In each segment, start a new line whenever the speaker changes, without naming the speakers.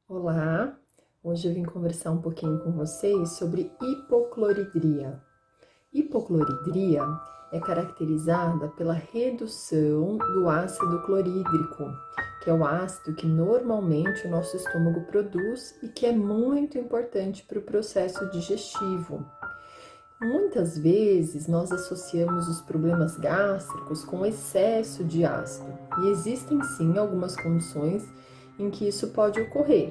Olá, hoje eu vim conversar um pouquinho com vocês sobre hipocloridria. Hipocloridria é caracterizada pela redução do ácido clorídrico, que é o ácido que normalmente o nosso estômago produz e que é muito importante para o processo digestivo. Muitas vezes nós associamos os problemas gástricos com excesso de ácido, e existem sim algumas condições em que isso pode ocorrer.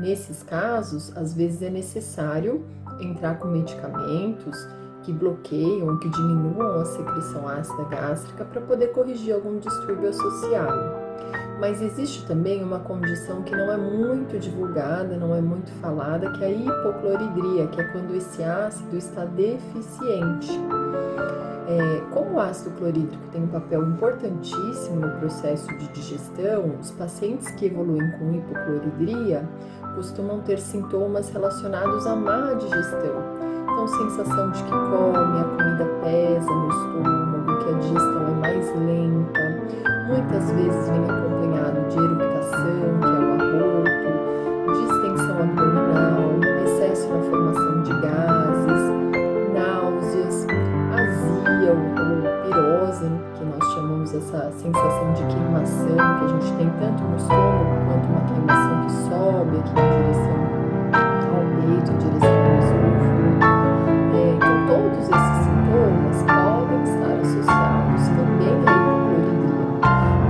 Nesses casos, às vezes é necessário entrar com medicamentos que bloqueiam, que diminuam a secreção ácida gástrica para poder corrigir algum distúrbio associado. Mas existe também uma condição que não é muito divulgada, não é muito falada, que é a hipocloridria, que é quando esse ácido está deficiente. Como o ácido clorídrico tem um papel importantíssimo no processo de digestão, os pacientes que evoluem com hipocloridria costumam ter sintomas relacionados à má digestão. Então, sensação de que come, a comida pesa no estômago, que a digestão é mais lenta. Muitas vezes vem acompanhado de eructação, que é o arroto, distensão abdominal, excesso na formação de gases, náuseas, azia ou pirose, que nós chamamos essa sensação de queimação que a gente tem tanto no estômago quanto uma queimação que sobe aqui em direção ao peito, em direção ao esôfago. Então, todos esses sintomas podem estar associados também à hipocloridria.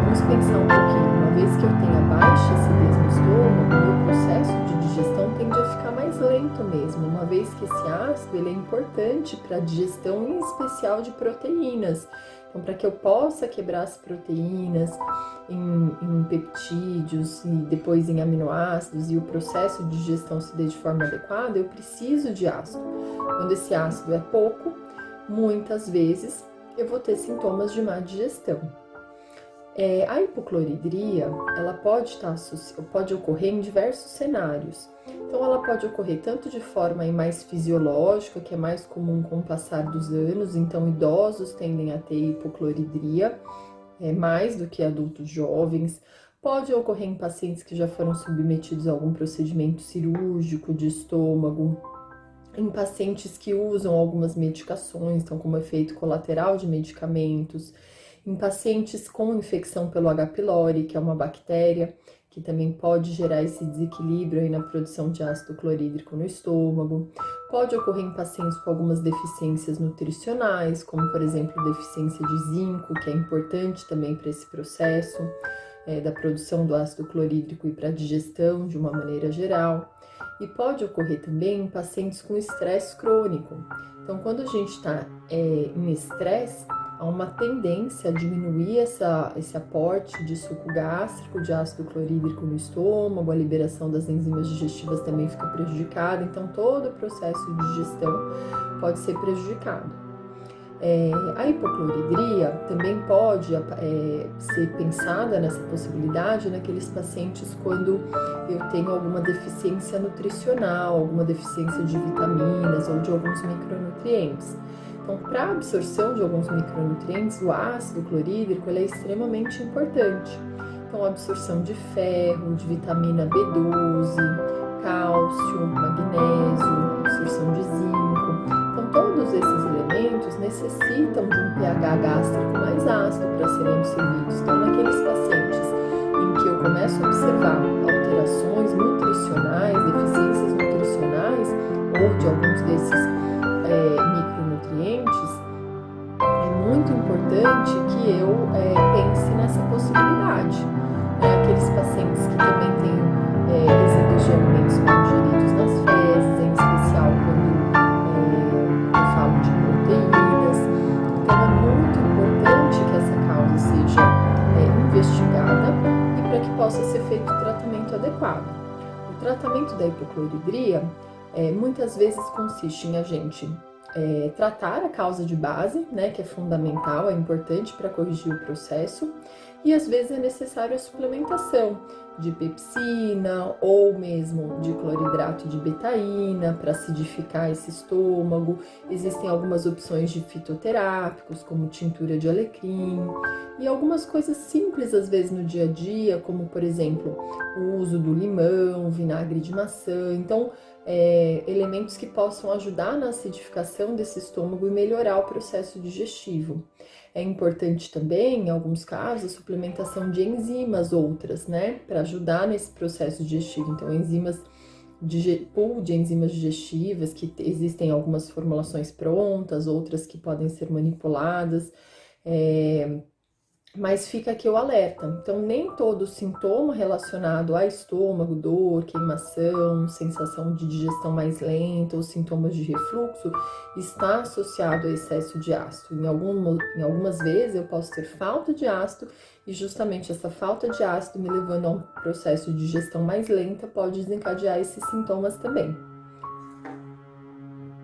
Vamos pensar um pouquinho. Uma vez que eu tenha baixa acidez no estômago, o meu processo de digestão tende a ficar mais lento mesmo, uma vez que esse ácido ele é importante para a digestão, em especial de proteínas. Então, para que eu possa quebrar as proteínas em peptídeos e depois em aminoácidos e o processo de digestão se dê de forma adequada, eu preciso de ácido. Quando esse ácido é pouco, muitas vezes eu vou ter sintomas de má digestão. A hipocloridria, ela pode ocorrer em diversos cenários. Então, ela pode ocorrer tanto de forma mais fisiológica, que é mais comum com o passar dos anos. Então, idosos tendem a ter hipocloridria, mais do que adultos jovens. Pode ocorrer em pacientes que já foram submetidos a algum procedimento cirúrgico de estômago, em pacientes que usam algumas medicações, então como efeito colateral de medicamentos, em pacientes com infecção pelo H. pylori, que é uma bactéria que também pode gerar esse desequilíbrio aí na produção de ácido clorídrico no estômago. Pode ocorrer em pacientes com algumas deficiências nutricionais, como por exemplo deficiência de zinco, que é importante também para esse processo da produção do ácido clorídrico e para a digestão de uma maneira geral. E pode ocorrer também em pacientes com estresse crônico. Então, quando a gente está em estresse, há uma tendência a diminuir esse aporte de suco gástrico, de ácido clorídrico no estômago, a liberação das enzimas digestivas também fica prejudicada, então todo o processo de digestão pode ser prejudicado. A hipocloridria também pode ser pensada nessa possibilidade naqueles pacientes quando eu tenho alguma deficiência nutricional, alguma deficiência de vitaminas ou de alguns micronutrientes. Então, para a absorção de alguns micronutrientes, o ácido clorídrico ele é extremamente importante. Então, a absorção de ferro, de vitamina B12, cálcio, magnésio, absorção de zinco. Então, todos esses elementos necessitam de um pH gástrico mais ácido para serem absorvidos. Então, naqueles pacientes em que eu começo a observar alterações nutricionais, deficiências nutricionais ou de alguns desses micronutrientes, é muito importante que eu pense nessa possibilidade. Aqueles pacientes que também têm resíduos de alimentos mal digeridos nas fezes, em especial quando eu falo de proteínas. Então, é muito importante que essa causa seja investigada e para que possa ser feito o tratamento adequado. O tratamento da hipocloridria muitas vezes consiste em a gente tratar a causa de base, né, que é fundamental, é importante para corrigir o processo, e às vezes é necessário a suplementação. de pepsina ou mesmo de cloridrato de betaína para acidificar esse estômago. Existem algumas opções de fitoterápicos, como tintura de alecrim, e algumas coisas simples às vezes no dia a dia, como por exemplo o uso do limão, vinagre de maçã. Então, elementos que possam ajudar na acidificação desse estômago e melhorar o processo digestivo. É importante também, em alguns casos, a suplementação de enzimas outras, né, para ajudar nesse processo digestivo. Então, pool de enzimas digestivas, que existem algumas formulações prontas, outras que podem ser manipuladas. Mas fica aqui o alerta. Então, nem todo sintoma relacionado a estômago, dor, queimação, sensação de digestão mais lenta ou sintomas de refluxo está associado a excesso de ácido. Em algumas vezes eu posso ter falta de ácido e justamente essa falta de ácido me levando a um processo de digestão mais lenta pode desencadear esses sintomas também.